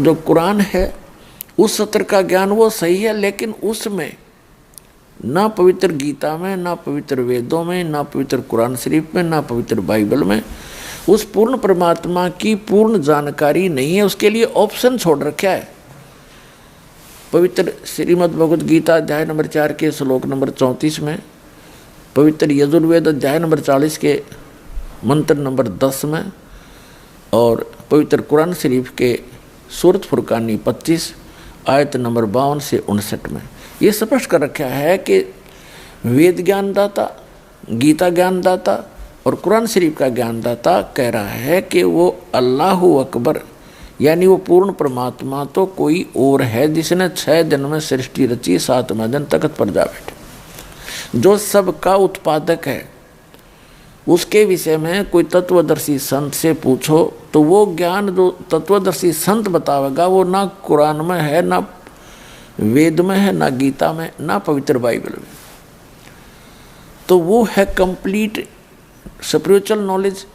जो कुरान है उस सत्र का ज्ञान वो सही है, लेकिन उसमें ना पवित्र गीता में, ना पवित्र वेदों में, ना पवित्र कुरान शरीफ में, ना पवित्र बाइबल में उस पूर्ण परमात्मा की पूर्ण जानकारी नहीं है। उसके लिए ऑप्शन छोड़ रखा है। पवित्र श्रीमद् भगवद गीता अध्याय नंबर 4 के श्लोक नंबर 34 में, पवित्र यजुर्वेद अध्याय नंबर 40 के मंत्र नंबर 10 में, और पवित्र कुरान शरीफ के सूरत फुरकानी 25 आयत नंबर 52 से 59 में ये स्पष्ट कर रखा है कि वेद ज्ञानदाता, गीता ज्ञानदाता और कुरान शरीफ का ज्ञानदाता कह रहा है कि वो अल्लाहु अकबर यानी वो पूर्ण परमात्मा तो कोई और है जिसने 6 दिन में सृष्टि रची, 7वें दिन तख्त पर जा बैठे, जो सबका उत्पादक है। उसके विषय में कोई तत्वदर्शी संत से पूछो तो वो ज्ञान जो तत्वदर्शी संत बतावेगा वो ना कुरान में है, ना वेद में है, ना गीता में, ना पवित्र बाइबल में। तो वो है कंप्लीट स्पिरिचुअल नॉलेज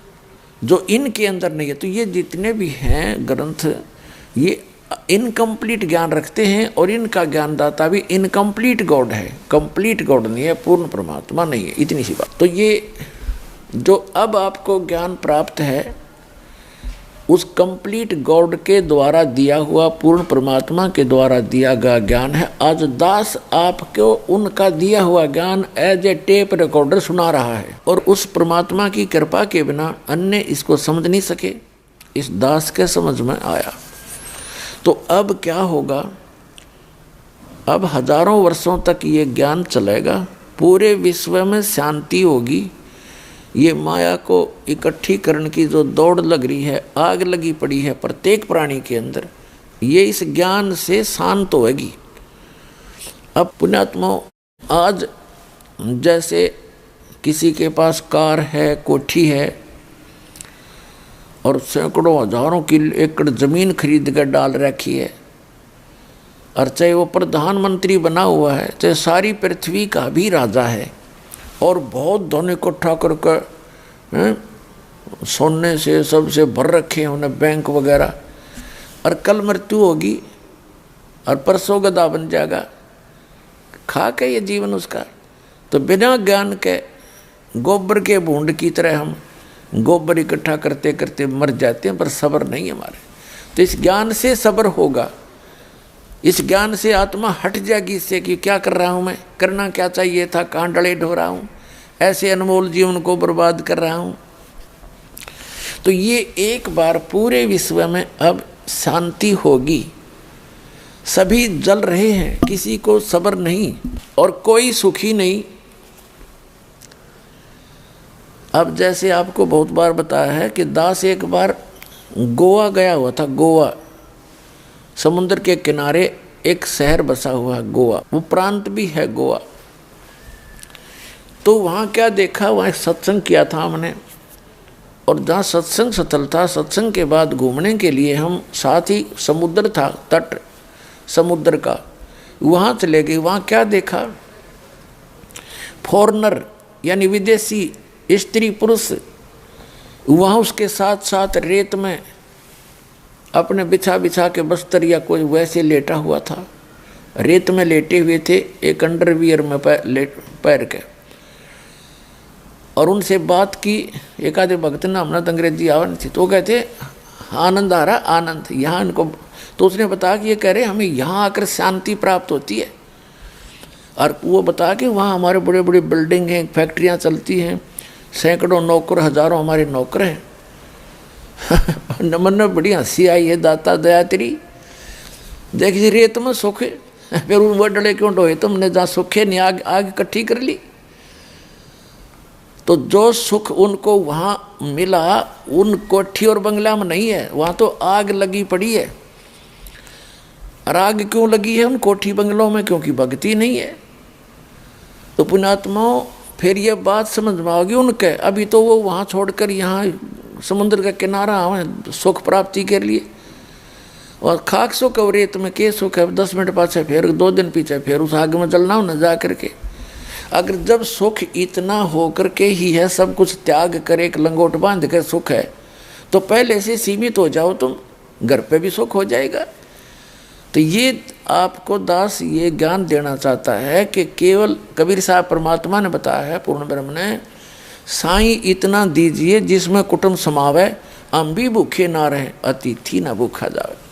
जो इनके अंदर नहीं है। तो ये जितने भी हैं ग्रंथ ये इनकम्प्लीट ज्ञान रखते हैं, और इनका ज्ञानदाता भी इनकम्प्लीट गॉड है, कंप्लीट गॉड नहीं है, पूर्ण परमात्मा नहीं है। इतनी सी बात। तो ये जो अब आपको ज्ञान प्राप्त है उस कंप्लीट गॉड के द्वारा दिया हुआ, पूर्ण परमात्मा के द्वारा दिया गया ज्ञान है। आज दास आपको उनका दिया हुआ ज्ञान एज ए टेप रिकॉर्डर सुना रहा है, और उस परमात्मा की कृपा के बिना अन्य इसको समझ नहीं सके। इस दास के समझ में आया। तो अब क्या होगा? अब हजारों वर्षों तक ये ज्ञान चलेगा, पूरे विश्व में शांति होगी। ये माया को इकट्ठी करने की जो दौड़ लग रही है, आग लगी पड़ी है प्रत्येक प्राणी के अंदर, ये इस ज्ञान से शांत होगी। अब पुण्यात्मा, आज जैसे किसी के पास कार है, कोठी है और सैकड़ों हजारों की एकड़ जमीन खरीद कर डाल रखी है, और चाहे वो प्रधानमंत्री बना हुआ है, चाहे सारी पृथ्वी का भी राजा है, और बहुत धन इकट्ठा करके सोने से सबसे भर रखे हैं उन्हें बैंक वगैरह, और कल मृत्यु होगी और परसों गधा बन जाएगा, खा के ये जीवन उसका। तो बिना ज्ञान के गोबर के भूंड की तरह हम गोबर इकट्ठा करते करते मर जाते हैं, पर सब्र नहीं हमारे। तो इस ज्ञान से सब्र होगा, इस ज्ञान से आत्मा हट जाएगी इससे कि क्या कर रहा हूँ मैं, करना क्या चाहिए था, कहाँ डले ढो रहा हूँ, ऐसे अनमोल जीवन को बर्बाद कर रहा हूँ। तो ये एक बार पूरे विश्व में अब शांति होगी। सभी जल रहे हैं, किसी को सब्र नहीं और कोई सुखी नहीं। अब जैसे आपको बहुत बार बताया है कि दास एक बार गोवा गया हुआ था। गोवा समुद्र के किनारे एक शहर बसा हुआ है, गोवा, वो प्रांत भी है गोवा। तो वहाँ क्या देखा, वहाँ एक सत्संग किया था हमने, और जहाँ सत्संग स्थल था, सत्संग के बाद घूमने के लिए हम, साथ ही समुद्र था, तट समुद्र का, वहाँ चले गए। वहाँ क्या देखा, फॉरेनर यानी विदेशी स्त्री पुरुष वहाँ उसके साथ साथ रेत में अपने बिछा बिछा के बस्तर या कोई वैसे लेटा हुआ था, रेत में लेटे हुए थे, एक अंडरवियर में पैर के, और उनसे बात की। एक आधे भक्त ने, हमने तो अंग्रेजी आवन थी, तो कहते आनंद आ रहा, आनंद यहाँ इनको। तो उसने बताया कि ये कह रहे हमें यहाँ आकर शांति प्राप्त होती है, और वो बता कि वहाँ हमारे बड़े बड़े बिल्डिंग हैं, फैक्ट्रियाँ चलती हैं, सैकड़ों नौकर, हजारों हमारे नौकर हैं। मन में बड़ी हंसी आई है, दाता दया तेरी, देखिए रेत में सुख है, फिर वो डले क्यों ढोए तुमने, जहाँ सुख है नहीं आग आग इकट्ठी कर ली। तो जो सुख उनको वहाँ मिला उन कोठी और बंगला में नहीं है, वहाँ तो आग लगी पड़ी है। और आग क्यों लगी है उन कोठी बंगलों में? क्योंकि भक्ति नहीं है। तो पुण्यात्माओं, फिर ये बात समझ में आ गई उनके। अभी तो वो वहाँ छोड़कर यहाँ समुद्र का किनारा आवे सुख प्राप्ति के लिए, और खाक सुख और रेत में के सुख है। 10 मिनट पाछे फिर 2 दिन पीछे फिर उस आग में जलना हो न जा करके। अगर जब सुख इतना हो करके ही है, सब कुछ त्याग कर एक लंगोट बांध कर सुख है, तो पहले से सीमित हो जाओ तुम, घर पे भी सुख हो जाएगा। तो ये आपको दास ये ज्ञान देना चाहता है कि केवल कबीर साहब परमात्मा ने बताया है, पूर्ण ब्रह्म ने, साईं इतना दीजिए जिसमें कुटुंब समावे, हम भी भूखे ना रहे, अतिथि ना भूखा जावे।